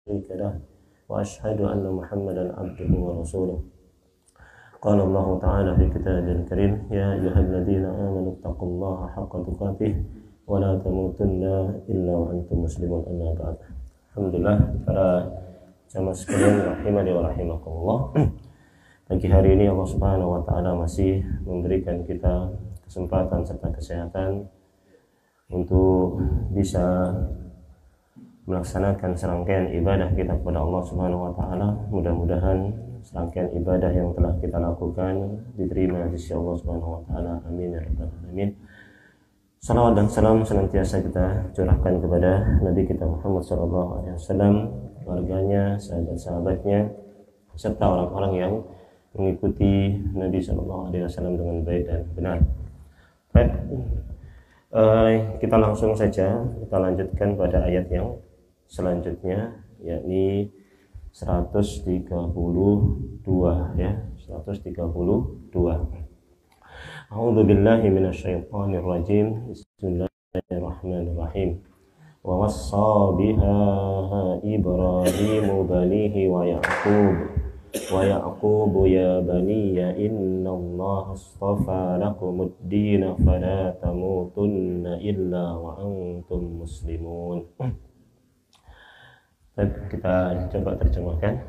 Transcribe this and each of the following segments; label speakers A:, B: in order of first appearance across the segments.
A: شريك له وأشهد أن محمدا عبده ورسوله. قال الله تعالى في كتابه الكريم يا أيها الذين آمنوا اتقوا الله حق تقاته ولا تموتن إلا وأنتم مسلمون. أما بعد. Alhamdulillah, para jamaah sekalian rahimani wa rahimakumullah. Pagi hari ini Allah Subhanahu wa taala masih memberikan kita kesempatan serta kesehatan untuk bisa melaksanakan serangkaian ibadah kita kepada Allah Subhanahu wa taala. Mudah-mudahan serangkaian ibadah yang telah kita lakukan diterima di sisi Allah Subhanahu wa taala. Amin ya rabbal alamin. Salawat dan salam senantiasa kita curahkan kepada Nabi kita Muhammad SAW, keluarganya, sahabat-sahabatnya, serta orang-orang yang mengikuti Nabi SAW dengan baik dan benar. Baik, kita langsung saja kita lanjutkan pada ayat yang selanjutnya, yakni 132 ya, 132. A'udzu billahi minasyaitonir rajim. Bismillahirrahmanirrahim. Wa wassa biha Ibrahimu banihi wa Ya'qub ya baniya innallaha astafa lakumud din fala tamutunna illa wa antum muslimun. Kita coba terjemahkan.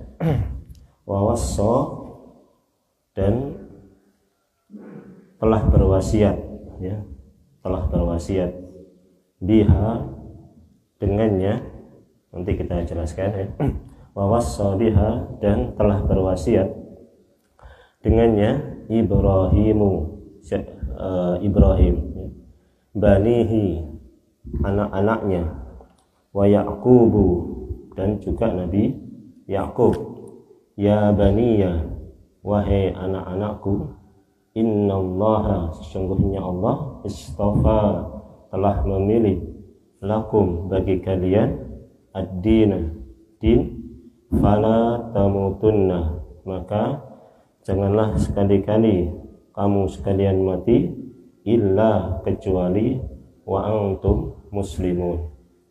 A: Wa wassa, dan telah berwasiat, ya, telah berwasiat biha, dengannya, nanti kita jelaskan ya. Wa wassa biha, dan telah berwasiat dengannya Ibrahim, banihi, anak-anaknya, wa Ya'qubu, dan juga Nabi Ya'qub, ya baniya, wahai anak-anakku, innallaha, sesungguhnya Allah, istafa, telah memilih, lakum, bagi kalian, ad-dina, din, fala tamutunna, maka janganlah sekali-kali kamu sekalian mati, illa, kecuali, wa antum muslimun,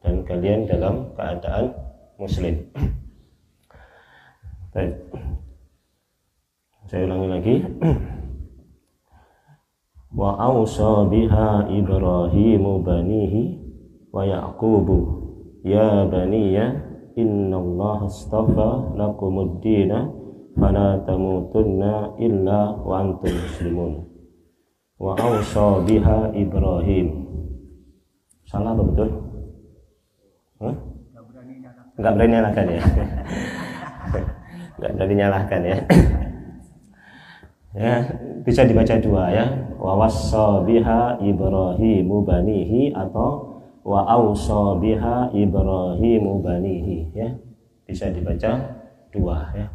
A: dan kalian dalam keadaan muslim. Baik, saya ulangi lagi. Wa awsa biha Ibrahimu banihi wa Ya'qubu ya baniya innallaha astafa lakumud dina fala tamutunna illa wa antum muslimun. Wa awsa biha Ibrahim. Salah apa betul? Enggak berani nyalahkan ya. Enggak berani nyalahkan ya. Ya, bisa dibaca dua ya. Wa wassa biha Ibrahimu banihi, atau wa awsa biha Ibrahimu banihi, ya. Bisa dibaca dua ya.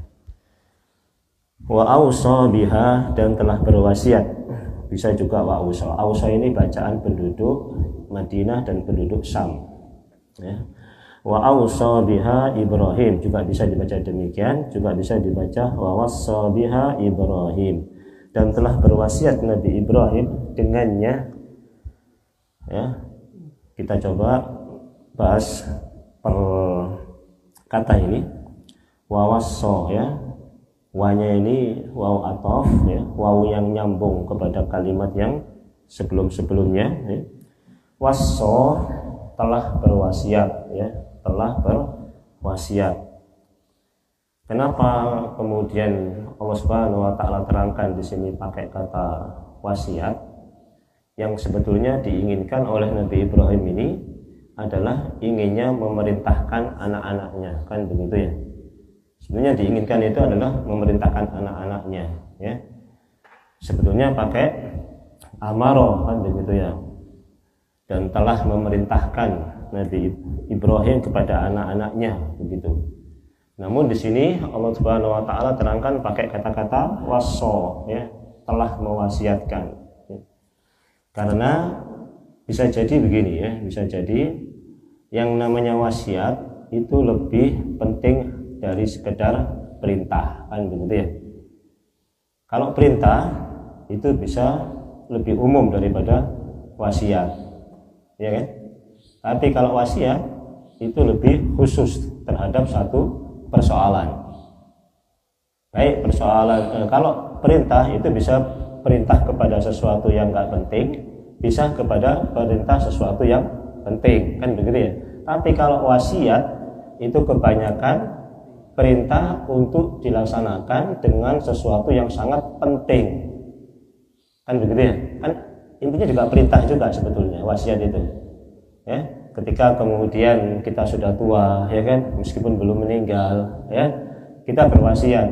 A: Wa awsa biha, dan telah berwasiat. Bisa juga wa awsa. Awsa ini bacaan penduduk Madinah dan penduduk Syam. Ya. Wa awsa biha Ibrahim, juga bisa dibaca demikian, juga bisa dibaca wa wassa biha Ibrahim, dan telah berwasiat Nabi Ibrahim dengannya. Ya, kita coba bahas per kata ini. Wa wassa, ya, wanya ini waw ataf, ya, waw yang nyambung kepada kalimat yang sebelum-sebelumnya, ya. Wassa, telah berwasiat, ya, telah berwasiat. Kenapa kemudian Allah Subhanahu wa taala terangkan di sini pakai kata wasiat? Yang sebetulnya diinginkan oleh Nabi Ibrahim ini adalah inginnya memerintahkan anak-anaknya, kan begitu ya. Sebenarnya diinginkan itu adalah memerintahkan anak-anaknya, ya. Sebetulnya pakai amaro, kan begitu ya. Dan telah memerintahkan Nabi Ibrahim kepada anak-anaknya, begitu. Namun di sini Allah Subhanahu wa taala terangkan pakai kata-kata wassa, ya, telah mewasiatkan. Ya. Karena bisa jadi begini ya, bisa jadi yang namanya wasiat itu lebih penting dari sekedar perintah, kan begitu ya. Kalau perintah itu bisa lebih umum daripada wasiat, ya kan? Tapi kalau wasiat itu lebih khusus, terhadap satu persoalan. Baik persoalan, kalau perintah itu bisa perintah kepada sesuatu yang nggak penting, bisa kepada perintah sesuatu yang penting, kan begitu ya. Tapi kalau wasiat itu kebanyakan perintah untuk dilaksanakan dengan sesuatu yang sangat penting, kan begitu ya. Kan intinya juga perintah juga sebetulnya wasiat itu. Ya, ketika kemudian kita sudah tua, ya kan, meskipun belum meninggal, ya, kita berwasiat,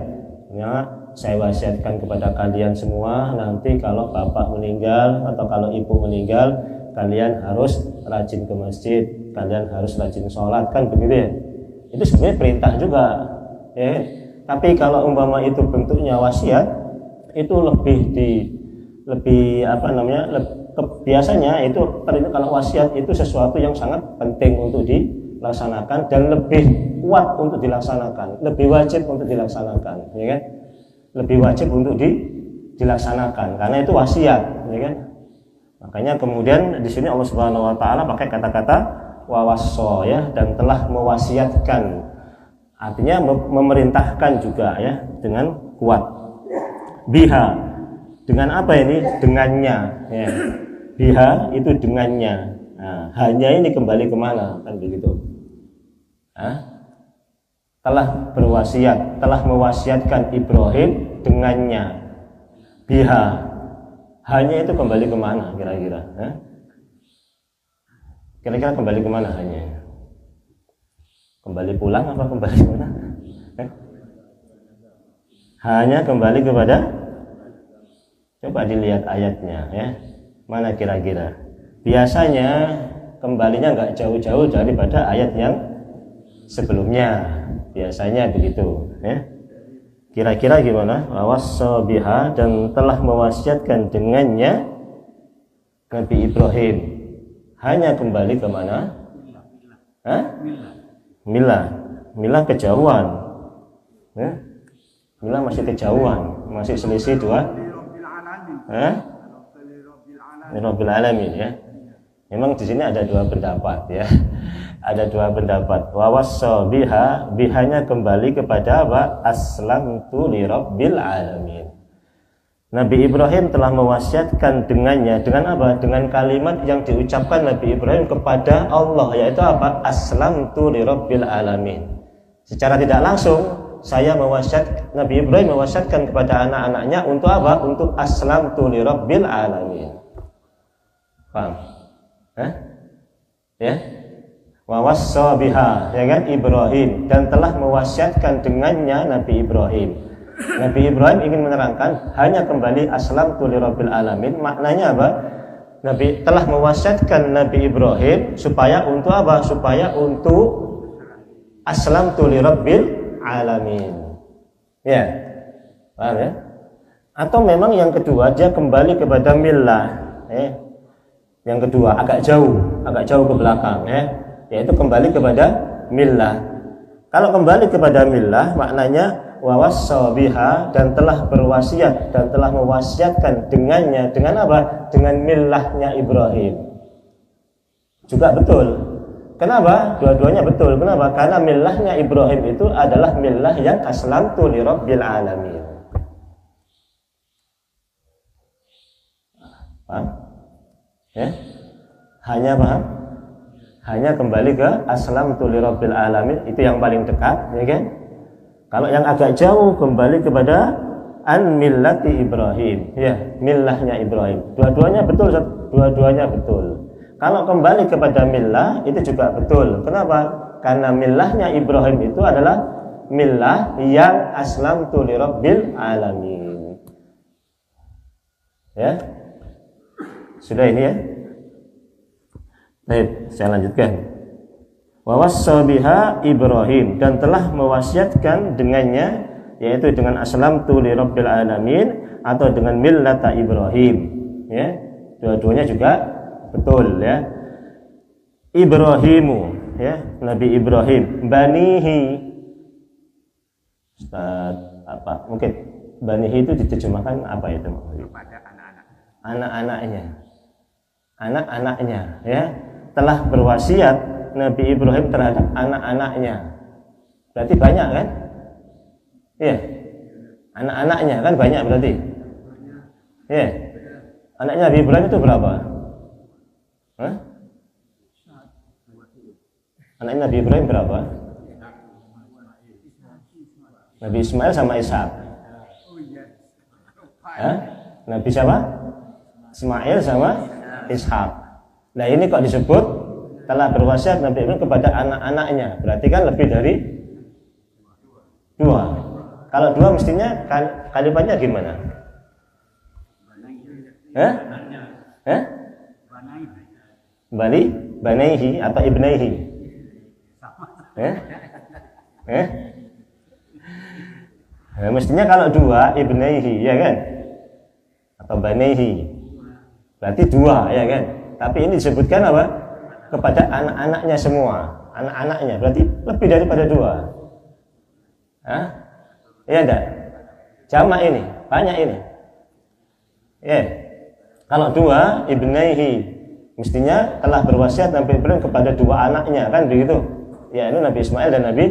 A: ya, saya wasiatkan kepada kalian semua, nanti kalau bapak meninggal atau kalau ibu meninggal, kalian harus rajin ke masjid, kalian harus rajin sholat, kan begitu ya. Itu sebenarnya perintah juga, ya. Tapi kalau umpama itu bentuknya wasiat, itu biasanya itu kalau wasiat itu sesuatu yang sangat penting untuk dilaksanakan dan lebih kuat untuk dilaksanakan, lebih wajib untuk dilaksanakan, ya kan? Lebih wajib untuk dilaksanakan karena itu wasiat, ya kan? Makanya kemudian di sini Allah Subhanahu wa taala pakai kata-kata wawasso, ya, dan telah mewasiatkan. Artinya memerintahkan juga, ya, dengan kuat. Biha, dengan apa ini? Dengannya, ya. Biha itu dengannya. Nah, hanya ini kembali kemana, kan begitu? Telah berwasiat, telah mewasiatkan Ibrahim dengannya. Biha, hanya itu kembali kemana kira-kira? Kira-kira kembali kemana hanya? Kembali pulang apa kembali kemana? Hanya kembali kepada, coba dilihat ayatnya, ya. Mana kira-kira? Biasanya kembalinya nggak jauh-jauh daripada ayat yang sebelumnya. Biasanya begitu, ya. Kira-kira gimana? Wawassa biha, dan telah mewasiatkan dengannya Nabi Ibrahim. Hanya kembali ke mana? Milah kejauhan. Ya? Milah masih kejauhan, masih selisih dua. Rabbil alamin, ya. Memang di sini ada dua pendapat, ya. Ada dua pendapat. Wawassa biha, bihanya kembali kepada apa? Aslamtu li rabbil alamin. Nabi Ibrahim telah mewasiatkan dengannya, dengan apa? Dengan kalimat yang diucapkan Nabi Ibrahim kepada Allah, yaitu apa? Aslamtu li rabbil alamin. Secara tidak langsung Nabi Ibrahim mewasiatkan kepada anak-anaknya untuk apa? Untuk aslamtu li rabbil alamin. Paham? Ya? Wawassa biha, ya kan, Ibrahim, dan telah mewasiatkan dengannya Nabi Ibrahim. Nabi Ibrahim ingin menerangkan hanya kembali aslamtu li rabbil alamin. Maknanya apa? Nabi telah mewasiatkan Nabi Ibrahim supaya untuk apa? Supaya untuk aslamtu li rabbil alamin. Ya. Paham ya? Atau memang yang kedua dia kembali kepada millah, yang kedua agak jauh ke belakang, yaitu kembali kepada millah. Kalau kembali kepada millah maknanya wawassa biha, dan telah berwasiat dan telah mewasiatkan dengannya, dengan apa? Dengan millahnya Ibrahim. Juga betul. Kenapa? Dua-duanya betul. Kenapa? Karena millahnya Ibrahim itu adalah millah yang aslamtu li rabbil alamin. Paham? Ya? Hanya paham? Hanya kembali ke aslamtu li rabbil alamin, itu yang paling dekat, ya kan? Kalau yang agak jauh kembali kepada an millati Ibrahim, ya, millahnya Ibrahim. Dua-duanya betul. Kalau kembali kepada millah itu juga betul. Kenapa? Karena millahnya Ibrahim itu adalah millah yang aslamtu li rabbil alamin. Ya. Sudah ini, ya. Baik, saya lanjutkan. Wawassa biha Ibrahim, dan telah mewasiatkan dengannya, yaitu dengan aslamtu li rabbil alamin atau dengan millata Ibrahim, ya. Dua-duanya juga betul, ya. Ibrahimu, ya, Nabi Ibrahim, banihi. Ustaz, apa? Mungkin banihi itu diterjemahkan apa itu? Kepada anak-anaknya. Anak-anaknya, ya. Telah berwasiat Nabi Ibrahim terhadap anak-anaknya. Berarti banyak kan? Iya. Anak-anaknya kan banyak berarti. Iya. Anaknya Nabi Ibrahim itu berapa? Hah? Anaknya Nabi Ibrahim berapa? Nabi Ismail sama Ishak. Hah? Nabi siapa? Ismail sama Ishak. Nah ini kok disebut telah berwasiat Nabi Ibrahim kepada anak-anaknya. Berarti kan lebih dari 2. Kalau 2 mestinya kalimatnya gimana? Hah? Hah? Banaihi atau ibnaihi? Nah, mestinya kalau 2 ibnaihi ya kan? Atau banaihi. Berarti 2 ya kan? Tapi ini disebutkan apa? Kepada anak-anaknya semua. Anak-anaknya berarti lebih daripada 2. Hah? Iya enggak? Jamak ini, banyak ini. Ya. Kalau 2 ibnaihi, mestinya telah berwasiat Nabi Ibrahim kepada 2 anaknya, kan begitu? Ya, ini Nabi Ismail dan Nabi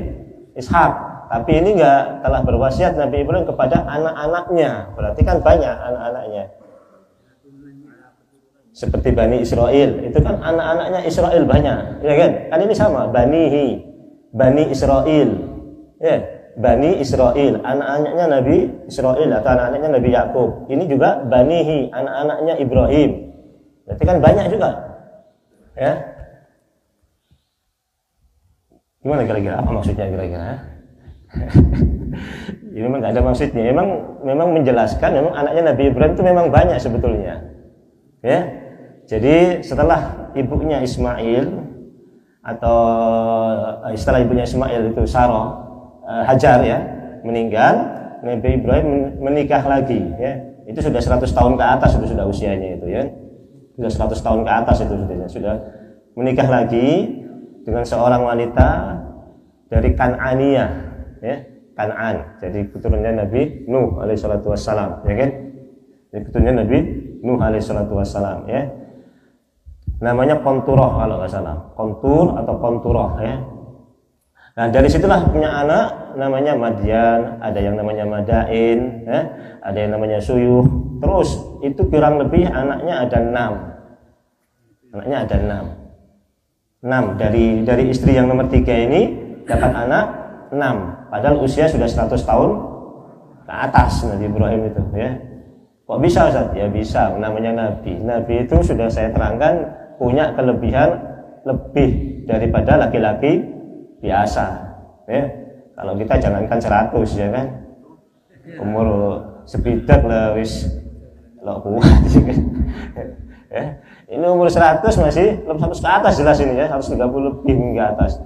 A: Ishak. Tapi ini enggak telah berwasiat Nabi Ibrahim kepada anak-anaknya. Berarti kan banyak anak-anaknya. Seperti Bani Israel, itu kan anak-anaknya Israel banyak, ya kan? Kan ini sama, Bani Israel. Ya. Bani Israel, anak-anaknya Nabi Israel atau anak-anaknya Nabi Yakub. Ini juga Banihi, anak-anaknya Ibrahim. Berarti kan banyak juga. Ya. Gimana kira-kira? Apa maksudnya kira-kira? Ini memang nggak ada maksudnya. Memang menjelaskan memang anaknya Nabi Ibrahim itu memang banyak sebetulnya. Ya. Jadi setelah ibunya Ismail atau setelah ibunya Ismail itu Sarah Hajar ya meninggal, Nabi Ibrahim menikah lagi ya. Itu sudah 100 tahun ke atas sudah usianya itu ya. Sudah 100 tahun ke atas itu sudah menikah lagi dengan seorang wanita dari Kan'aniyah ya, Kan'an. Jadi keturunannya Nabi Nuh alaihi salatu wassalam ya kan. Jadi keturunannya Nabi Nuh alaihi salatu wassalam ya. Namanya Konturoh kalau nggak salah. Kontur atau Konturoh ya. Nah dari situlah punya anak namanya Madian, ada yang namanya Madain, ya, ada yang namanya Suyuh. Terus itu kurang lebih anaknya ada 6. Anaknya ada 6. Dari istri yang nomor 3 ini dapat anak 6. Padahal usia sudah 100 tahun ke atas Nabi Ibrahim itu. Ya. Kok bisa Ustaz? Ya bisa, namanya Nabi. Nabi itu sudah saya terangkan punya kelebihan lebih daripada laki-laki biasa ya. Kalau kita jangankan 100 ya kan, umur sepidak lah wis lo kuat ya. Ini umur 100 masih lebih 100 ke atas jelas ini ya, 130 lebih ke atas.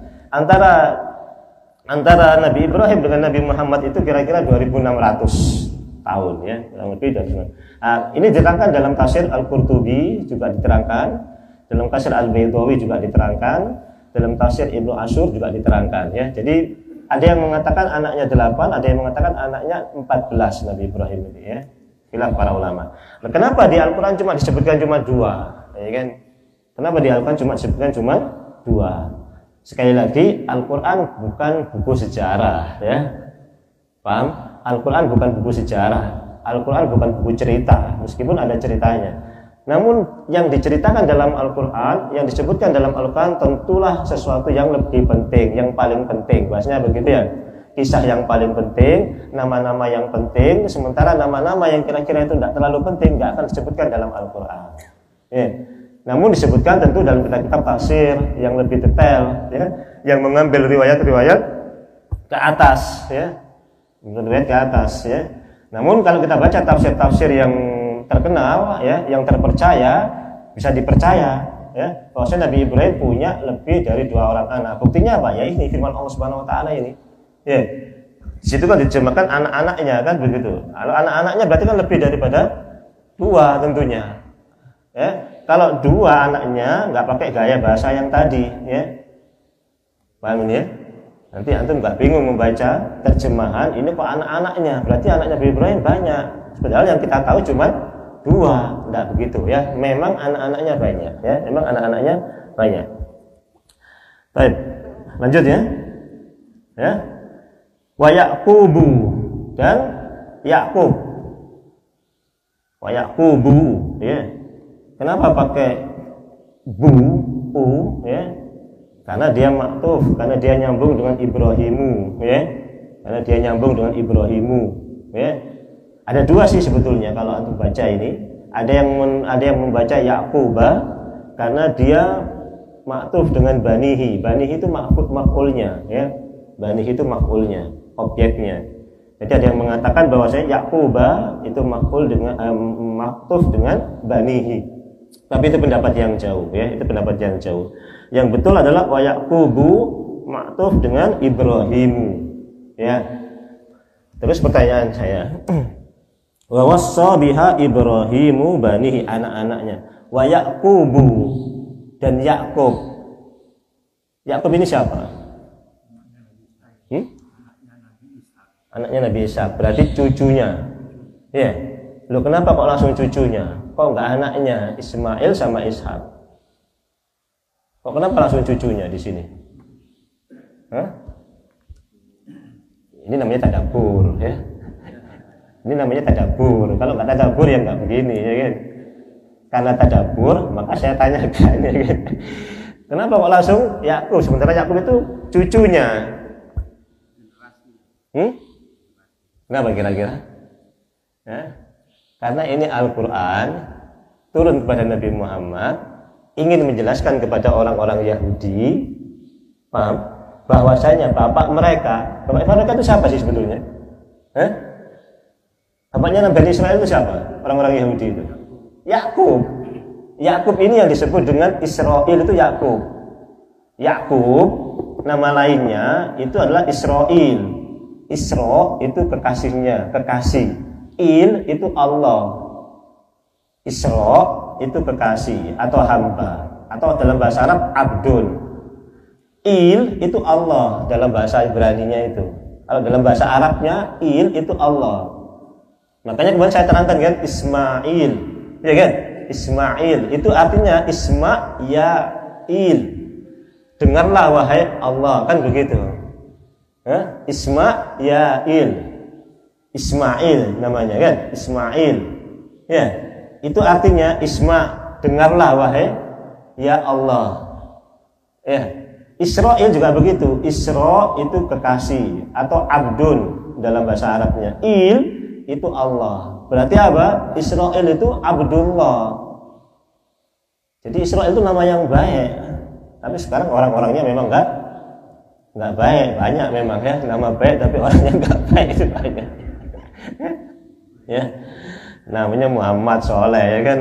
A: Antara Nabi Ibrahim dengan Nabi Muhammad itu kira-kira 2600 tahun ya, kurang lebih dari sana. Nah, ini diterangkan dalam tafsir Al-Qurtubi juga diterangkan, dalam tafsir Al-Baydawi juga diterangkan, dalam tafsir Ibnu Asyur juga diterangkan ya. Jadi ada yang mengatakan anaknya 8, ada yang mengatakan anaknya 14 Nabi Ibrahim ini ya. Khilaf para ulama. Nah, kenapa di Al-Qur'an cuma disebutkan cuma 2? Ya kan? Kenapa di Al-Qur'an cuma disebutkan cuma 2? Sekali lagi, Al-Qur'an bukan buku sejarah ya. Paham? Al-Qur'an bukan buku sejarah. Al-Qur'an bukan buku cerita, meskipun ada ceritanya. Namun yang diceritakan dalam Al-Quran, yang disebutkan dalam Al-Quran tentulah sesuatu yang lebih penting, yang paling penting. Bahasanya begitu ya, kisah yang paling penting, nama-nama yang penting, sementara nama-nama yang kira-kira itu tidak terlalu penting, tidak akan disebutkan dalam Al-Quran ya. Namun disebutkan tentu dalam kitab-kitab tafsir yang lebih detail ya, yang mengambil riwayat-riwayat ke atas ya, riwayat ke atas ya. Namun kalau kita baca tafsir-tafsir yang terkenal ya, yang terpercaya, bisa dipercaya ya, bahwasanya Nabi Ibrahim punya lebih dari 2 orang anak. Buktinya apa? Ya ini firman Allah Subhanahu wa taala ini. Ya. Di situ kan diterjemahkan anak-anaknya kan begitu. Kalau anak-anaknya berarti kan lebih daripada 2 tentunya. Ya. Kalau 2 anaknya nggak pakai gaya bahasa yang tadi ya. Paham ini ya? Nanti antum nggak bingung membaca terjemahan ini kok anak-anaknya. Berarti anaknya Nabi Ibrahim banyak. Padahal yang kita tahu cuma 2, tidak begitu ya. Memang anak-anaknya banyak ya. Memang anak-anaknya banyak. Baik, lanjut ya. Ya. Wa Yaqubu, dan Yakub. Wa Yaqubu, ya. Kenapa pakai bu, ya? Karena dia maktuf, karena dia nyambung dengan Ibrahimu, ya. Karena dia nyambung dengan Ibrahimu, ya. Ada dua sih sebetulnya kalau antum baca ini. Ada yang membaca Yaquba karena dia maktuf dengan banihi. Banihi itu maf'ulnya, ya. Banihi itu maf'ulnya, objeknya. Jadi ada yang mengatakan bahwasanya Yaquba itu maf'ul dengan maktuf dengan banihi. Tapi itu pendapat yang jauh, ya. Itu pendapat yang jauh. Yang betul adalah wa Yaqubu maktuf dengan Ibrahimu, ya. Terus pertanyaan saya, wa wassa biha Ibrahimu banihi, anak-anaknya. Wa Yaqubu, dan Yakub. Yakub ini siapa? Anaknya Nabi Ishak, berarti cucunya. Ya. Loh, kenapa kok langsung cucunya? Kok enggak anaknya Ismail sama Ishak? Kok kenapa langsung cucunya di sini? Hah? Ini namanya tadabbur, ya. Ini namanya tadabbur. Kalau nggak tadabbur ya nggak begini, ya kan? Karena tadabbur, maka saya tanyakan, ya kan? Kenapa kok langsung Yakub? Sementara Yakub itu cucunya. Kenapa kira-kira? Ya? Karena ini Al-Quran turun kepada Nabi Muhammad, ingin menjelaskan kepada orang-orang Yahudi, paham, bahwasanya bapak mereka itu siapa sih sebetulnya? Bapaknya Nabi Israel itu siapa? Orang-orang Yahudi itu Yakub. Yakub ini yang disebut dengan Israel, itu Yakub. Yakub nama lainnya itu adalah Israel. Isra itu kekasihnya, kekasih. Il itu Allah. Isra itu kekasih atau hamba, atau dalam bahasa Arab abdun. Il itu Allah dalam bahasa Ibraninya itu. Kalau dalam bahasa Arabnya il itu Allah. Makanya kemarin saya terangkan kan Ismail, ya kan? Ismail itu artinya Isma ya il. Dengarlah wahai Allah, kan begitu. Isma ya il. Ismail namanya kan? Ismail. Ya. Itu artinya Isma, dengarlah wahai ya Allah. Ya. Israel juga begitu. Isra itu kekasih atau abdun dalam bahasa Arabnya. Il itu Allah. Berarti apa? Israel itu Abdullah. Jadi Israel itu nama yang baik. Tapi sekarang orang-orangnya memang nggak baik. Banyak memang ya nama baik, tapi orangnya nggak baik itu banyak. Ya, namanya Muhammad Soleh, ya kan?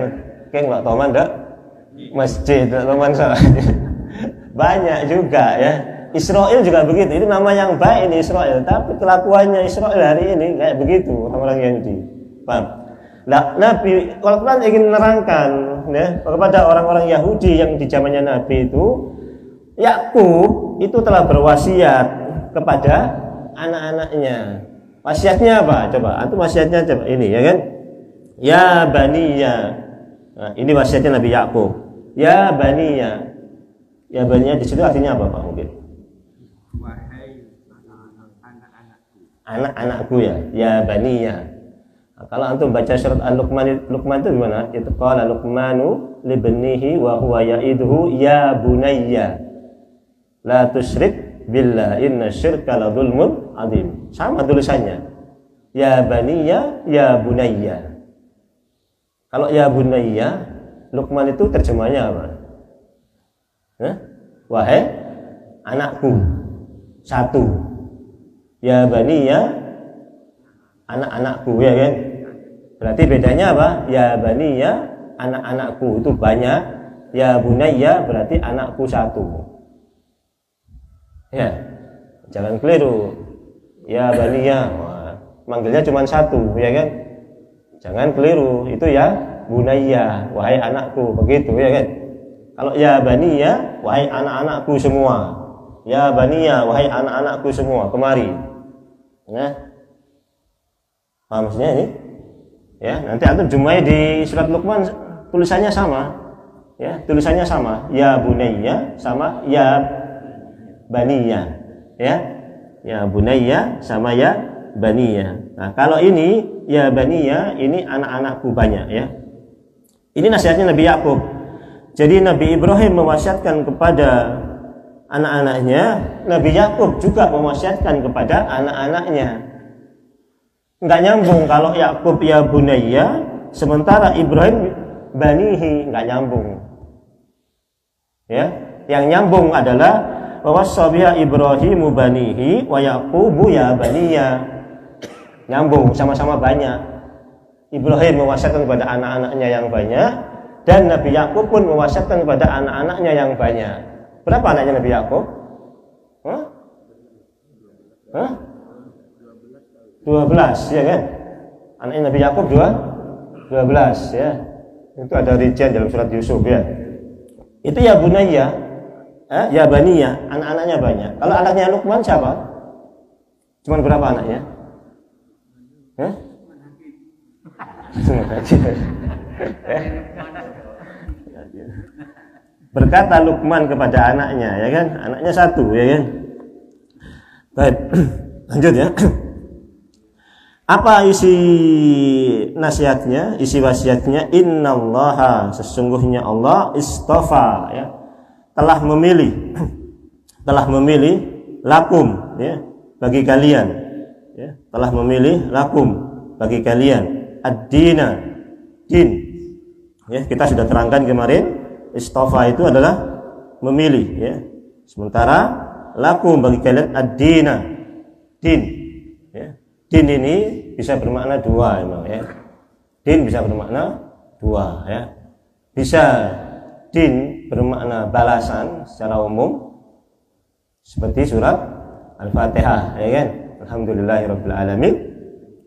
A: Kayak nggak tahu mana masjid, teman saya. Banyak juga ya. Israel juga begitu. Itu nama yang baik ini Israel, tapi kelakuannya Israel hari ini kayak begitu orang-orang Yahudi. Paham? Nah, Nabi Al-Quran ingin menerangkan ya, kepada orang-orang Yahudi yang di zamannya Nabi itu, Yakub itu telah berwasiat kepada anak-anaknya. Wasiatnya apa? Coba, antum wasiatnya coba ini, ya kan? Ya baniya. Nah, ini wasiatnya Nabi Yakub. Ya baniya. Ya baniya di situ artinya apa Pak mungkin?
B: Wahai anak-anakku.
A: Anak-anakku ya. Ya baniya. Nah, kalau antum baca surat Al-Luqman, Luqman itu gimana? Itu qala Luqmanu libnihi wa huwa ya'iduhu ya bunayya la tusyrik billah inna syirka la dzulmun adzim. Sama tulisannya. Ya baniya, ya bunayya. Kalau ya bunayya, Luqman itu terjemahnya apa? Wahai anakku. Satu. Ya baniya, anak-anakku, ya kan? Berarti bedanya apa? Ya baniya, anak-anakku itu banyak. Ya bunayya berarti anakku satu. Ya, jangan keliru. Ya baniya, manggilnya cuma satu, ya kan? Jangan keliru. Itu ya bunayya, wahai anakku, begitu, ya kan? Kalau ya baniya, wahai anak-anakku semua. Ya baniya, wahai anak-anakku semua, kemari. Nah, paham maksudnya ini? Ya, nanti antum jumpai di surat Luqman tulisannya sama. Ya, tulisannya sama. Ya bunayya sama ya baniya. Ya. Ya bunayya sama ya baniya. Nah, kalau ini ya baniya, ini anak-anakku banyak ya. Ini nasihatnya Nabi Yakub. Jadi Nabi Ibrahim mewasiatkan kepada anak-anaknya, Nabi Yakub juga mewasiatkan kepada anak-anaknya. Enggak nyambung kalau Yakub ya bunayya, sementara Ibrahim banihi, enggak nyambung. Ya, yang nyambung adalah wawassabiha Ibrahimu banihi wa Yaqubu ya baniya. Nyambung, sama-sama banyak. Ibrahim mewasiatkan kepada anak-anaknya yang banyak, dan Nabi Yakub pun mewasiatkan kepada anak-anaknya yang banyak. Berapa anaknya Nabi Yakub? 12 ya kan? Anaknya Nabi Yakub 12 ya. Itu ada rincian dalam surat Yusuf ya. Itu ya bunayya, ya baniya, anak-anaknya banyak. Kalau anaknya Luqman siapa? Cuman berapa anaknya? Berkata Luqman kepada anaknya, ya kan? Anaknya 1, ya kan? Baik, lanjut ya. Apa isi nasihatnya, isi wasiatnya? Innallaha, sesungguhnya Allah istafa, ya, telah memilih lakum, ya, bagi kalian, ya, telah memilih lakum bagi kalian ad-dina, din, ya, kita sudah terangkan kemarin, istafa itu adalah memilih, ya, sementara lakum bagi kalian ad-dina, din, ya. Din ini bisa bermakna 2 memang, ya. Din bisa bermakna 2, ya. Bisa din bermakna balasan secara umum seperti surat Al-Fatihah, ya kan? Alhamdulillahirabbil alamin,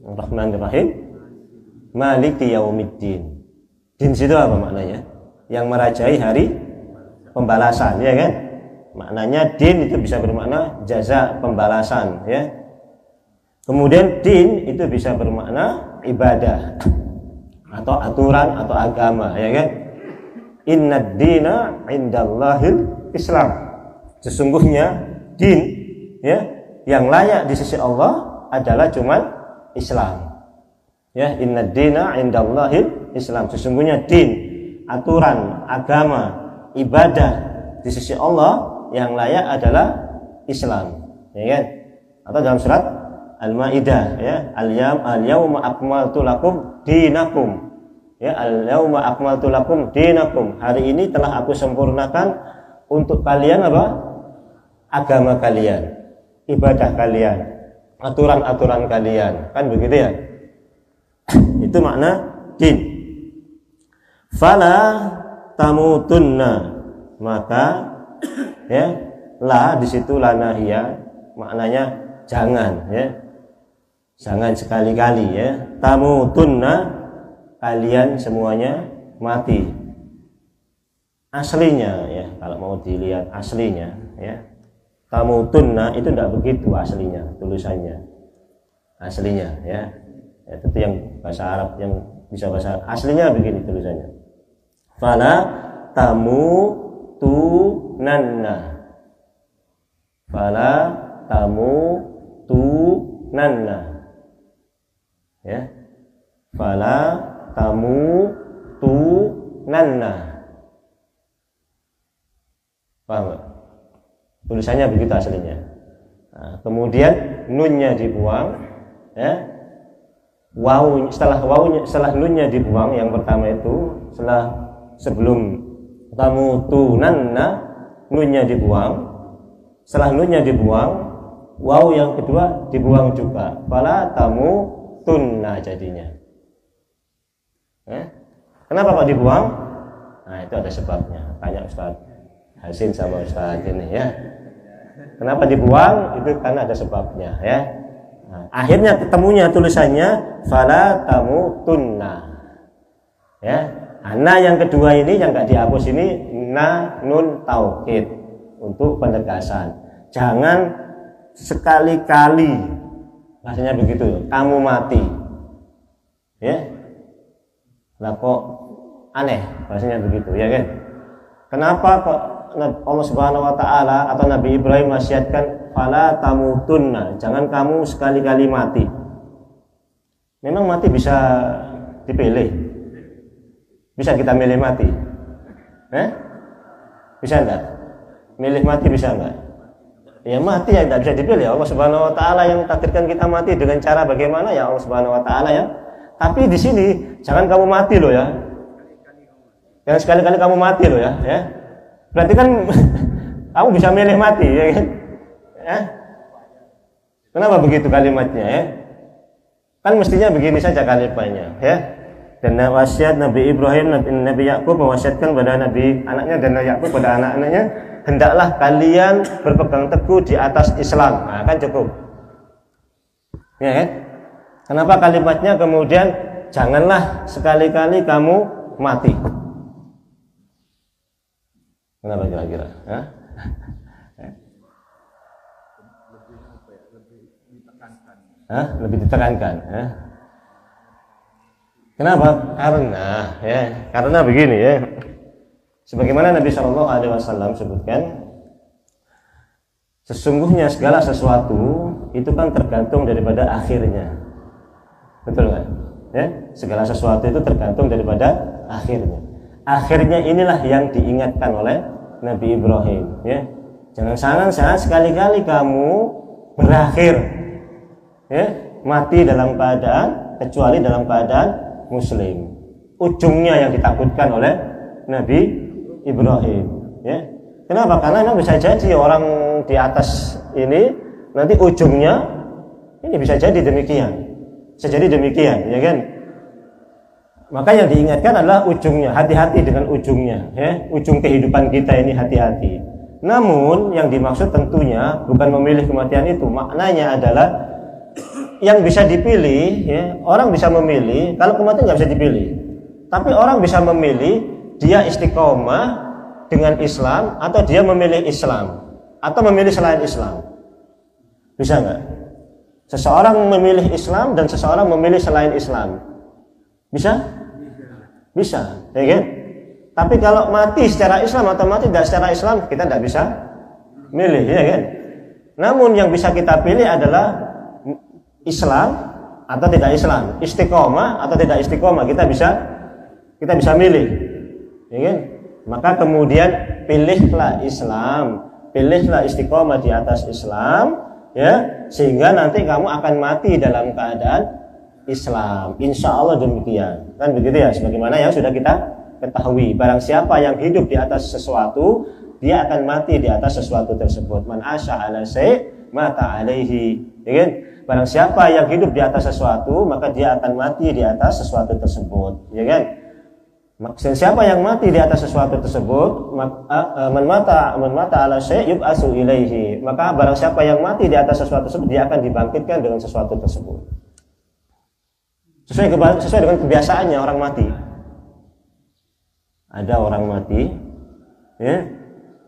A: Arrahmanirrahim, Maliki yaumiddin. Din itu apa maknanya? Yang merajai hari pembalasan, ya kan? Maknanya din itu bisa bermakna jaza, pembalasan, ya. Kemudian din itu bisa bermakna ibadah atau aturan atau agama, ya kan? Innad dina indallahil Islam. Sesungguhnya din, ya, yang layak di sisi Allah adalah cuma Islam. Ya, innad dina indallahil Islam. Sesungguhnya din, aturan, agama, ibadah di sisi Allah yang layak adalah Islam, ya kan? Atau dalam surat Al-Maidah, ya, al-yauma akmaltu lakum dinakum. Ya, al-yauma akmaltu lakum dinakum. Hari ini telah aku sempurnakan untuk kalian apa? Agama kalian, ibadah kalian, aturan-aturan kalian. Kan begitu ya? Itu makna din. Fala tamutunna, maka, ya, la di situ la nahiyah, maknanya jangan, ya. Jangan sekali-kali, ya. Tamutunna, kalian semuanya mati. Aslinya, ya, kalau mau dilihat aslinya, ya, tamutunna itu tidak begitu aslinya tulisannya. Aslinya, ya. Ya, itu yang bahasa Arab, yang bisa bahasa aslinya begini tulisannya. Fala tamutunanna. Fala tamutunanna. Ya. Fala tamutunanna. Paham gak? Tulisannya begitu aslinya. Nah, kemudian nunnya dibuang, ya. Setelah nunnya dibuang, yang pertama itu sebelum tamutunanna, nunnya dibuang. Setelah nunnya dibuang, waw yang kedua dibuang juga. Fala tamutunna jadinya. Kenapa kok dibuang? Nah, itu ada sebabnya. Tanya Ustaz Hasin sama Ustaz ini, ya. Kenapa dibuang? Itu karena ada sebabnya, ya. Nah, akhirnya ketemunya tulisannya fala tamutunna. Ya. Nah, yang kedua ini yang enggak dihapus ini na nun taukid untuk penegasan. Jangan sekali-kali, rasanya begitu, kamu mati. Ya. Lah kok aneh, rasanya begitu, ya kan? Kenapa kok Allah Subhanahu wa taala atau Nabi Ibrahim wasiatkan fala tamutunna, jangan kamu sekali-kali mati. Memang mati bisa dipilih? Bisa kita milih mati? Bisa enggak? Milih mati bisa enggak? Ya mati yang tidak bisa dipilih. Allah Subhanahu wa taala yang takdirkan kita mati dengan cara bagaimana ya Allah Subhanahu wa taala ya. Tapi di sini jangan kamu mati loh ya. Jangan sekali-kali kamu mati loh ya. Berarti kan kamu bisa milih mati ya kan? Kenapa begitu kalimatnya ya? Kan mestinya begini saja kalimatnya ya. Dan wasiat Nabi Ibrahim, Nabi Yakub mewasiatkan pada anaknya dan Yakub pada anak-anaknya, hendaklah kalian berpegang teguh di atas Islam. Nah, kan cukup. Ya kan? Kenapa kalimatnya kemudian janganlah sekali-kali kamu mati? Kenapa kira-kira? Lebih ditekankan. Kenapa? Karena begini ya. Sebagaimana Nabi Shallallahu Alaihi Wasallam sebutkan, sesungguhnya segala sesuatu itu kan tergantung daripada akhirnya, betul kan? Ya, segala sesuatu itu tergantung daripada akhirnya. Akhirnya inilah yang diingatkan oleh Nabi Ibrahim. Ya, jangan sekali-kali kamu berakhir, ya, mati dalam keadaan kecuali dalam keadaan Muslim. Ujungnya yang ditakutkan oleh Nabi Ibrahim, ya. Kenapa? Karena memang bisa jadi orang di atas ini nanti ujungnya ini bisa jadi demikian, ya kan? Maka yang diingatkan adalah ujungnya. Hati-hati dengan ujungnya, ya. Ujung kehidupan kita ini hati-hati. Namun yang dimaksud tentunya bukan memilih kematian itu. Maknanya adalah yang bisa dipilih, ya. Orang bisa memilih. Kalau kematian nggak bisa dipilih, tapi orang bisa memilih. Dia istiqomah dengan Islam atau dia memilih Islam atau memilih selain Islam. Bisa nggak? Seseorang memilih Islam dan seseorang memilih selain Islam. Bisa? Bisa, ya kan? Tapi kalau mati secara Islam atau mati tidak secara Islam, kita tidak bisa milih, ya kan? Namun yang bisa kita pilih adalah Islam atau tidak Islam, istiqomah atau tidak istiqomah. Kita bisa milih. Ya kan? Maka kemudian pilihlah Islam, pilihlah istiqomah di atas Islam, ya, sehingga nanti kamu akan mati dalam keadaan Islam. Insya Allah demikian, kan begitu ya? Sebagaimana yang sudah kita ketahui, barang siapa yang hidup di atas sesuatu, dia akan mati di atas sesuatu tersebut. Man asya ala syai' mata alaihi, ya kan? Barang siapa yang hidup di atas sesuatu, maka dia akan mati di atas sesuatu tersebut, ya kan? Maksud siapa yang mati di atas sesuatu tersebut, man mata ala syai' yub'atsu ilaihi. Maka barang siapa yang mati di atas sesuatu tersebut, dia akan dibangkitkan dengan sesuatu tersebut. Sesuai dengan kebiasaannya orang mati. Ada orang mati, ya,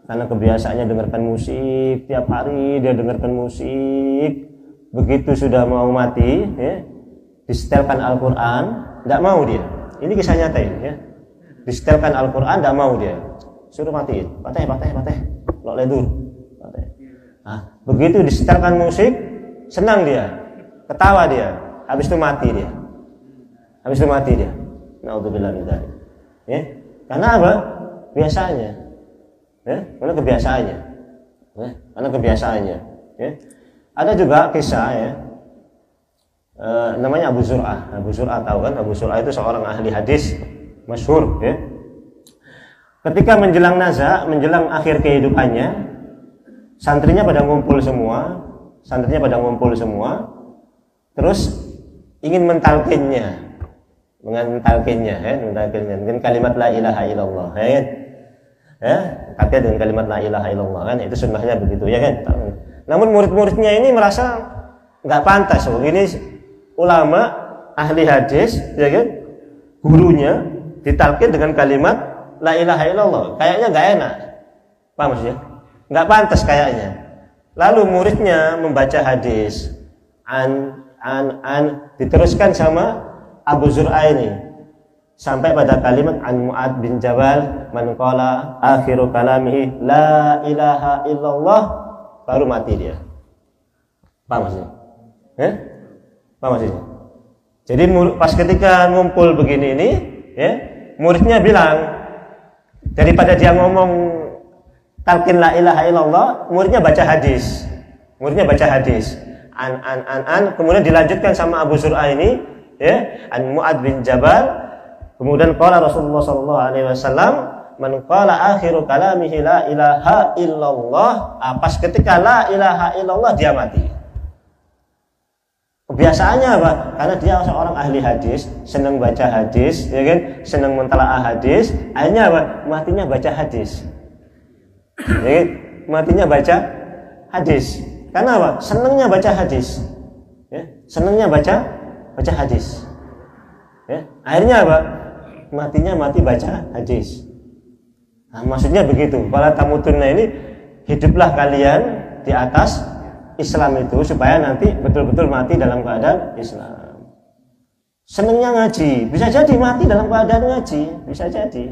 A: karena kebiasaannya dengarkan musik tiap hari, dia dengarkan musik. Begitu sudah mau mati, ya, disetelkan Al-Quran, tidak mau dia. Ini kisah nyata ini, ya. Disetelkan Al-Quran, tidak mau dia, suruh matiin, pateh, lo ledur, pateh. Nah, begitu disetelkan musik, senang dia, ketawa dia, habis itu mati dia. Naudzubillah min dzalik. Ya, karena apa? Biasanya, ya, karena kebiasaannya. Ya. Ada juga kisah, ya, namanya Abu Zur'ah. Abu Zur'ah tahu kan? Abu Zur'ah itu seorang ahli hadis masyhur, ya. Ketika menjelang akhir kehidupannya, santrinya pada ngumpul semua, terus ingin mentalkinnya, dengan kalimat la ilaha illallah, ya kan? Ya, kata dengan kalimat la ilaha illallah, kan? Itu sunnahnya begitu, ya kan? Namun murid-muridnya ini merasa nggak pantas, ini ulama ahli hadis, ya kan? Gurunya ditalkin dengan kalimat la ilaha illallah, kayaknya nggak enak, paham maksudnya? Nggak pantas kayaknya. Lalu muridnya membaca hadis an diteruskan sama Abu Zur'ah ini, sampai pada kalimat an Mu'ad bin Jabal man qala akhiru kalamihi la ilaha illallah, baru mati dia. Paham maksudnya? Paham maksudnya? Jadi pas ketika ngumpul begini ini, ya, muridnya bilang, daripada dia ngomong talqin la ilaha illallah, muridnya baca hadis. Kemudian dilanjutkan sama Abu Zur'ah ini, ya, an Mu'ad bin Jabal. Kemudian qala Rasulullah sallallahu alaihi wasallam, man qala akhiru kalamihi la ilaha illallah, pas ketika la ilaha illallah dia mati. Kebiasaannya apa? Karena dia seorang ahli hadis, senang baca hadis, ya kan? Senang mentalaah hadis, akhirnya apa? Matinya baca hadis. Ya kan? Matinya baca hadis. Karena apa? Senangnya baca hadis. Ya, senangnya baca hadis. Ya, akhirnya apa? Matinya mati baca hadis. Nah, maksudnya begitu. Para tamutunna ini, hiduplah kalian di atas Islam itu supaya nanti betul-betul mati dalam keadaan Islam. Senangnya ngaji, bisa jadi mati dalam keadaan ngaji, bisa jadi.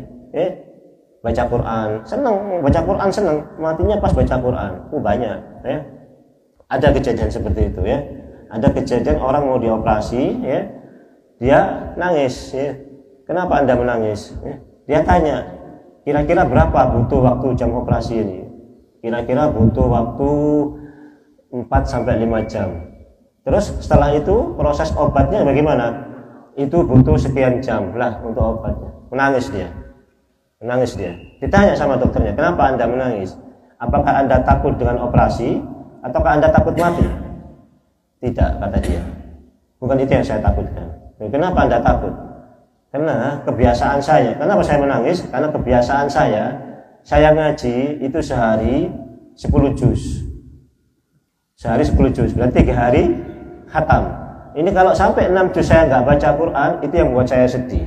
A: Baca Quran, senang, baca Quran senang, matinya pas baca Quran. Banyak, ya. Ada kejadian seperti itu, ya. Ada kejadian orang mau dioperasi, ya. Dia nangis, ya. Kenapa Anda menangis? Dia tanya, kira-kira berapa butuh waktu jam operasi ini? Kira-kira butuh waktu 4-5 jam. Terus setelah itu proses obatnya bagaimana? Itu butuh sekian jam lah untuk obatnya. Menangis dia. Ditanya sama dokternya, kenapa Anda menangis? Apakah Anda takut dengan operasi ataukah Anda takut mati? Tidak, kata dia. Bukan itu yang saya takutkan. Kenapa Anda takut? Karena kebiasaan saya. Kenapa saya menangis? Karena kebiasaan saya ngaji itu sehari 10 juz. Sehari 10 juz, berarti 3 hari khatam. Ini kalau sampai 6 juz saya nggak baca Quran, itu yang membuat saya sedih,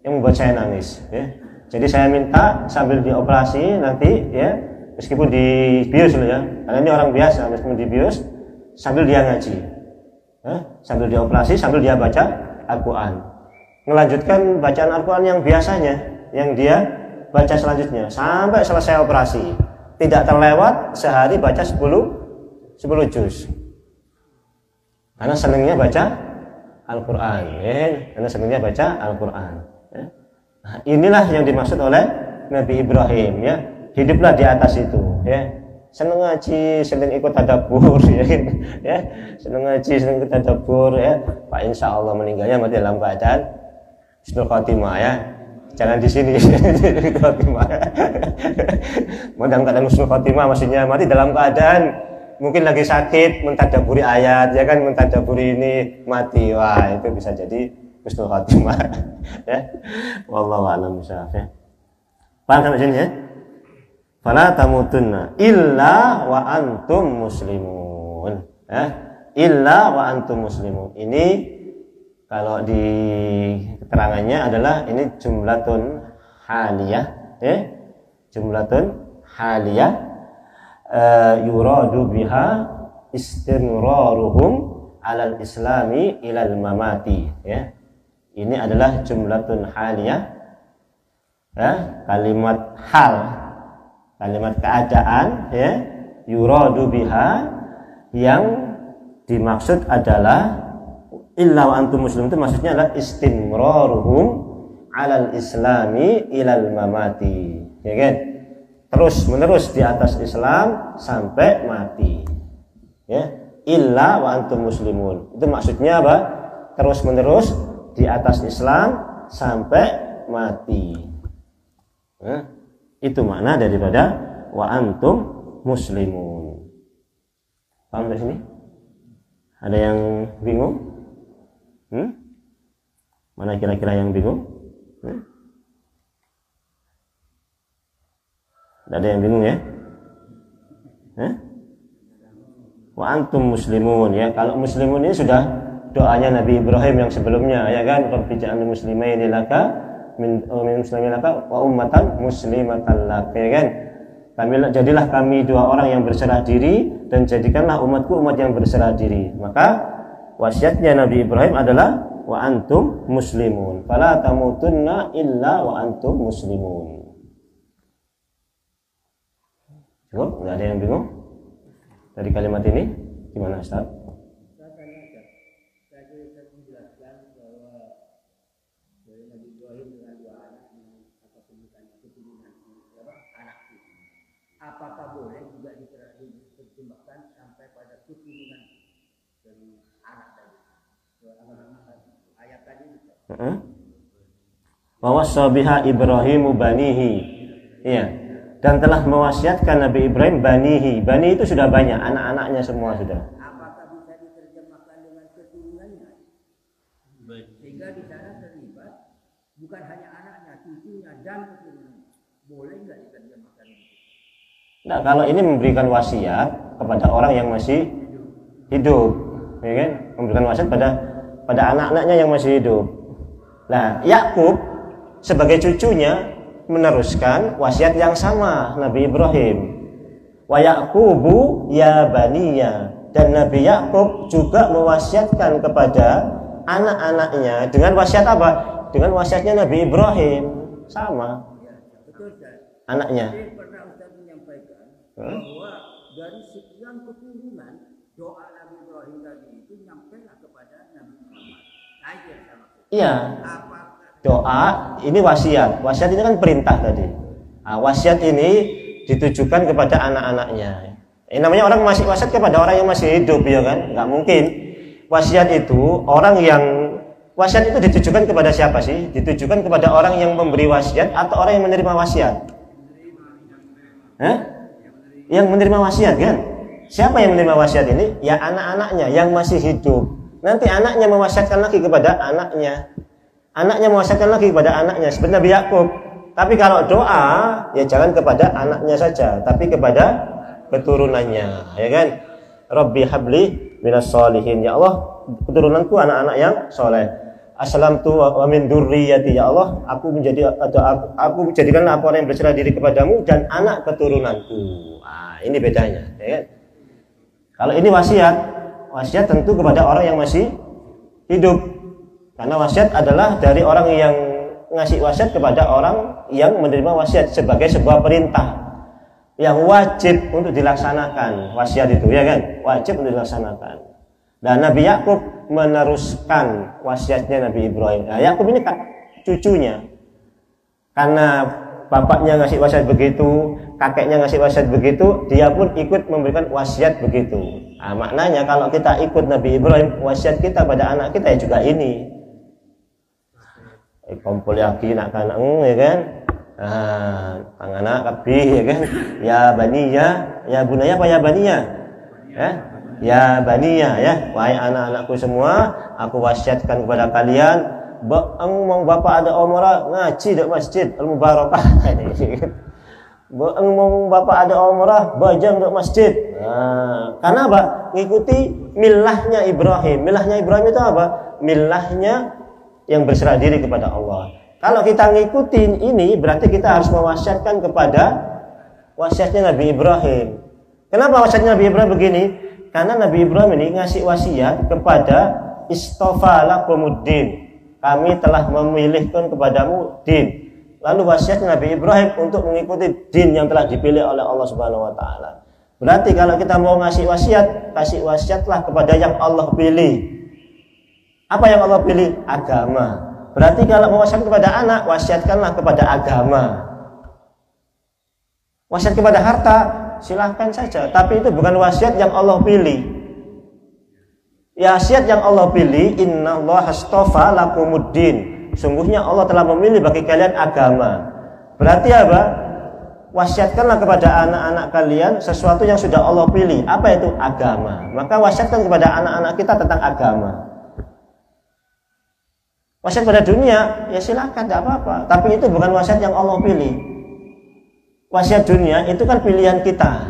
A: yang membuat saya nangis, ya. Jadi saya minta sambil dioperasi nanti, ya, meskipun di bius loh, ya, karena ini orang biasa, meskipun di bius sambil dia ngaji, ya, sambil dioperasi sambil dia baca Al-Quran, melanjutkan bacaan Al-Quran yang biasanya, yang dia baca selanjutnya sampai selesai operasi, tidak terlewat sehari baca 10 juz. Karena senangnya baca Al-Quran, ya. Karena senangnya baca Al-Quran, ya. Nah, inilah yang dimaksud oleh Nabi Ibrahim, ya. Hiduplah di atas itu, ya. Senang ngaji, senang ikut tadabbur, ya. Ya. Senang ngaji, senang ikut tadabbur, ya. Pak, insya Allah meninggalnya mati dalam keadaan husnul khotimah, ya. Jangan di sini husnul khotimah. Dalam keadaan husnul khotimah maksudnya mati dalam keadaan mungkin lagi sakit, mentadaburi ayat, ya kan, mentadaburi ini mati, wah itu bisa jadi husnul khotimah. Ya, wallahu a'lam bishawab, ya. Paham sampai sini, ya? Fala tamutunna illa wa antum muslimun, ya. Illa wa antum muslimun. Ini kalau di keterangannya adalah ini jumlatun haliyah, ya. Jumlatun haliyah, yuradu biha istimraruhum alal islami ilal mamati, ya. Ini adalah jumlatun haliyah, ya, kalimat hal, kalimat keadaan, ya, yuradu biha, yang dimaksud adalah illa wa antum muslimun, itu maksudnya adalah istimraruhum alal islami ilal mamati, ya kan, terus menerus di atas Islam sampai mati, ya. Illa wa antum muslimun, itu maksudnya apa? Terus menerus di atas Islam sampai mati, ya. Itu makna daripada wa antum muslimun. Paham dari sini? Ada yang bingung? Mana kira-kira yang bingung? Ada yang bingung, ya? Wa antum muslimun, ya. Kalau muslimun ini sudah doanya Nabi Ibrahim yang sebelumnya, ya kan? Rabbi ja'alni muslimaini laka min muslimin laka wa ummatan muslimatan lak, ya kan? Jadilah kami 2 orang yang berserah diri dan jadikanlah umatku umat yang berserah diri. Maka wasiatnya Nabi Ibrahim adalah wa antum muslimun. Fala tamutunna illa wa antum muslimun. Cukup? Nggak ada yang bingung dari kalimat ini? Gimana Ustaz?
B: Saya tanyakan, tadi saya menjelaskan bahwa dari Nabi Ibrahim dengan dua anak apa sebutannya keturunan anak itu. Apakah boleh juga diterjemahkan sampai pada keturunan dari anak tadi? Ayat tadi.
A: Wa wassa biha Ibrahimu banihi. Iya. Dan telah mewasiatkan Nabi Ibrahim banihi. Bani itu sudah banyak, anak-anaknya semua sudah.
B: Apakah bisa diterjemahkan dengan keturunannya? Sehingga di sana terlibat bukan hanya anaknya, cucunya dan keturunannya. Boleh nggak diterjemahkan itu?
A: Nah, kalau ini memberikan wasiat kepada orang yang masih hidup, ya kan? Memberikan wasiat pada anak-anaknya yang masih hidup. Nah, Yakub sebagai cucunya meneruskan wasiat yang sama Nabi Ibrahim. Wa Yaqubu ya baniya, dan Nabi Yakub juga mewasiatkan kepada anak-anaknya dengan wasiat apa? Dengan wasiatnya Nabi Ibrahim, sama.
B: Betul, Ustaz.
A: Anaknya.
B: Jadi pernah Ustaz menyampaikan bahwa dari sekian keturunan doa Nabi Ibrahim tadi itu nyampailah kepada Nabi Muhammad. Nah, itu yang sama.
A: Iya. Doa ini wasiat. Wasiat ini kan perintah tadi. Nah, wasiat ini ditujukan kepada anak-anaknya. Ini namanya orang masih wasiat kepada orang yang masih hidup, ya kan? Nggak mungkin. Wasiat itu wasiat itu ditujukan kepada siapa sih? Ditujukan kepada orang yang memberi wasiat atau orang yang menerima wasiat? Yang menerima wasiat kan? Siapa yang menerima wasiat ini? Ya anak-anaknya yang masih hidup. Nanti anaknya mewasiatkan lagi kepada anaknya. Anaknya mewasiatkan lagi kepada anaknya seperti Nabi Yakub. Tapi kalau doa ya jangan kepada anaknya saja, tapi kepada keturunannya, ya kan? Rabbi habli minas sholihin, ya Allah, keturunanku anak-anak yang soleh. Aslamtu wa min dzurriyyati, ya Allah, aku jadikanlah aku orang yang berserah diri kepadamu dan anak keturunanku. Nah, ini bedanya, ya kan? Kalau ini wasiat tentu kepada orang yang masih hidup. Karena wasiat adalah dari orang yang ngasih wasiat kepada orang yang menerima wasiat sebagai sebuah perintah yang wajib untuk dilaksanakan. Wasiat itu, ya kan? Wajib untuk dilaksanakan. Dan Nabi Yakub meneruskan wasiatnya Nabi Ibrahim. Nah, Yakub ini cucunya. Karena bapaknya ngasih wasiat begitu, kakeknya ngasih wasiat begitu, dia pun ikut memberikan wasiat begitu. Nah, maknanya kalau kita ikut Nabi Ibrahim, wasiat kita pada anak kita ya juga ini. Kumpul lagi nak kan, ya kan? Anak kabeh, ya kan? Ya baniya, ya bunaya apa ya baniya? Ya baniya, ya. Wahai anak-anakku semua, aku wasiatkan kepada kalian, mau bapak ada umrah ngaji di masjid Al Mubarakah. Mau bapak ada umrah bajang di masjid. Karena apa? Ngikuti milahnya Ibrahim. Milahnya Ibrahim itu apa? Milahnya yang berserah diri kepada Allah. Kalau kita ngikutin ini berarti kita harus mewasiatkan kepada wasiatnya Nabi Ibrahim. Kenapa wasiatnya Nabi Ibrahim begini? Karena Nabi Ibrahim ini ngasih wasiat kepada istofa lakumuddin. Kami telah memilihkan kepadamu din. Lalu wasiatnya Nabi Ibrahim untuk mengikuti din yang telah dipilih oleh Allah Subhanahu wa taala. Berarti kalau kita mau ngasih wasiat, kasih wasiatlah kepada yang Allah pilih. Apa yang Allah pilih? Agama. Berarti kalau mau wasiat kepada anak, wasiatkanlah kepada agama. Wasiat kepada harta, silahkan saja. Tapi itu bukan wasiat yang Allah pilih. Ya, wasiat yang Allah pilih, innallaha astafa lakumuddin. Sungguhnya Allah telah memilih bagi kalian agama. Berarti apa? Wasiatkanlah kepada anak-anak kalian sesuatu yang sudah Allah pilih. Apa itu? Agama. Maka wasiatkan kepada anak-anak kita tentang agama. Wasiat pada dunia, ya silakan, tidak apa-apa. Tapi itu bukan wasiat yang Allah pilih. Wasiat dunia itu kan pilihan kita,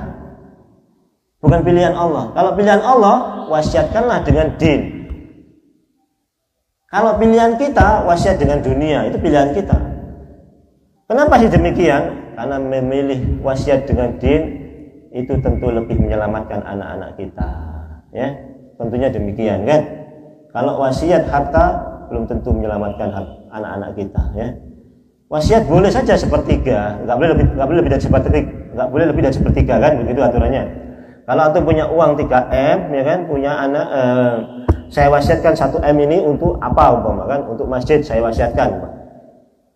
A: bukan pilihan Allah. Kalau pilihan Allah, wasiatkanlah dengan din. Kalau pilihan kita, wasiat dengan dunia, itu pilihan kita. Kenapa sih demikian? Karena memilih wasiat dengan din itu tentu lebih menyelamatkan anak-anak kita. Ya, tentunya demikian kan. Kalau wasiat harta belum tentu menyelamatkan anak-anak kita ya. Wasiat boleh saja sepertiga, nggak boleh lebih dari sepertiga kan, begitu aturannya. Kalau antum punya uang 3M ya kan, punya anak saya wasiatkan 1M ini untuk apa umpama kan, untuk masjid saya wasiatkan.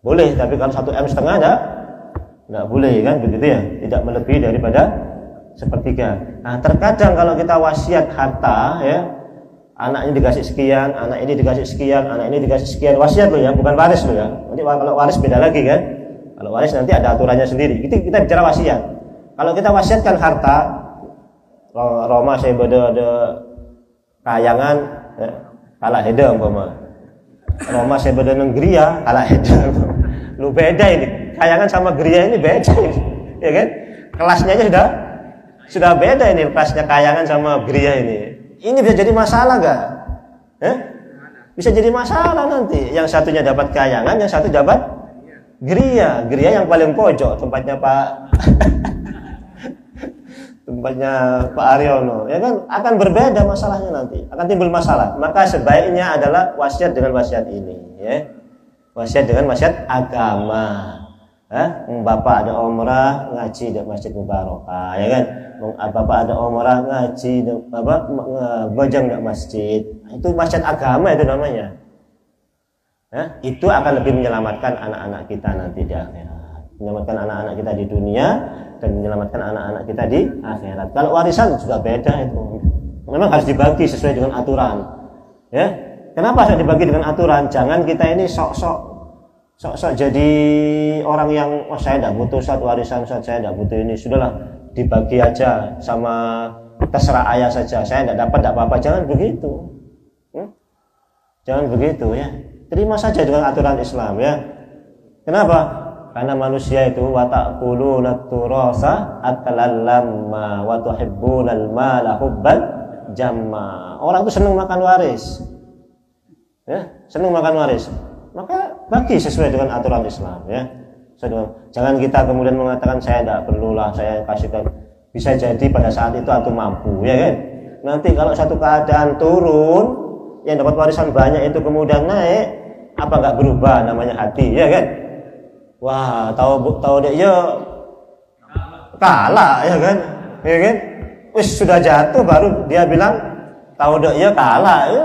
A: Boleh, tapi kalau 1M setengah enggak boleh kan, begitu ya. Tidak melebihi daripada sepertiga. Nah, terkadang kalau kita wasiat harta ya, anak ini dikasih sekian, anak ini dikasih sekian, anak ini dikasih sekian, wasiat loh ya, bukan waris loh ya. Nanti kalau waris beda lagi kan. Kalau waris nanti ada aturannya sendiri. Itu kita bicara wasiat. Kalau kita wasiatkan harta, Roma saya ada kayangan ya, kalah heda umpama. Roma saya negeri ya, kalah heda. Lu beda ini. Kayangan sama geria ini beda ini. Ya kan? Kelasnya aja sudah beda ini, kelasnya kayangan sama geria ini. Ini bisa jadi masalah enggak? Bisa jadi masalah nanti. Yang satunya dapat kayangan, yang satu dapat geria. Geria yang paling pojok, tempatnya Pak Aryono, ya kan, akan berbeda masalahnya nanti, akan timbul masalah. Maka sebaiknya adalah wasiat dengan wasiat ini, ya. Wasiat dengan wasiat agama. Bapak ada umrah ngaji di Masjid Mubarakah, ya kan. Bapak ada umrah ngaji di bajang di masjid. Itu wasiat agama itu namanya. Itu akan lebih menyelamatkan anak-anak kita nanti di akhirat. Menyelamatkan anak-anak kita di dunia dan menyelamatkan anak-anak kita di akhirat. Kalau warisan juga beda itu. Memang harus dibagi sesuai dengan aturan. Ya. Kenapa harus dibagi dengan aturan? Jangan kita ini sok-sok jadi orang yang saya tidak butuh warisan, saya tidak butuh ini. Sudahlah, dibagi aja sama terserah ayah saja. Saya tidak dapat apa-apa. Jangan begitu. Jangan begitu ya. Terima saja dengan aturan Islam ya. Kenapa? Karena manusia itu wa ta'kuluna turasa atalallamma wa tuhibbunal mala hubban jamma. Orang itu senang makan waris. Ya, senang makan waris. Maka bagi sesuai dengan aturan Islam ya. Jangan kita kemudian mengatakan saya tidak perlulah, saya kasihkan. Bisa jadi pada saat itu antum mampu ya kan. Nanti kalau satu keadaan turun, yang dapat warisan banyak itu kemudian naik, apa enggak berubah namanya hati ya kan? Wah, tahu dia kalah ya kan? Ya kan? Wis sudah jatuh baru dia bilang tahu dia kalah. Ya,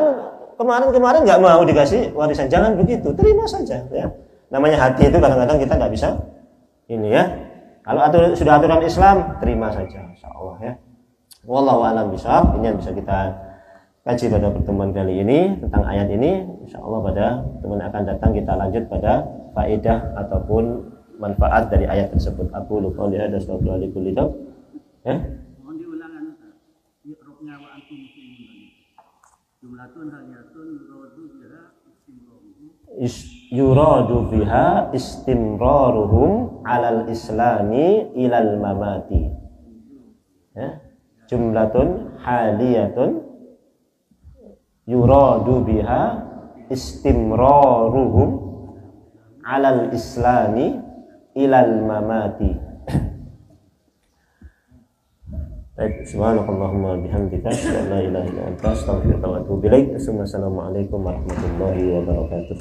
A: kemarin enggak mau dikasih warisan. Jangan begitu, terima saja ya. Namanya hati itu kadang-kadang kita enggak bisa ini ya. Kalau sudah aturan Islam, terima saja insyaallah ya. Wallahu a'lam bishawab. Ini yang bisa kita kaji pada pertemuan kali ini tentang ayat ini. Insyaallah pada pertemuan akan datang kita lanjut pada faedah ataupun manfaat dari ayat tersebut. Aku lupa dia ada suatu kali kuliah.
B: Mohon diulangan ruknya wa antum muslimun. Jumlatun haliyatun
A: yuradu biha istimraruhum alal islami ilal mamati. Jumlatun haliyatun yuradu biha istimraruhum alal islami ilal mamati. Baik, subhanakallahumma bihamdika asyhadu an la ilaha illa anta astaghfiruka wa atubu ilaik. Assalamualaikum warahmatullahi wabarakatuh.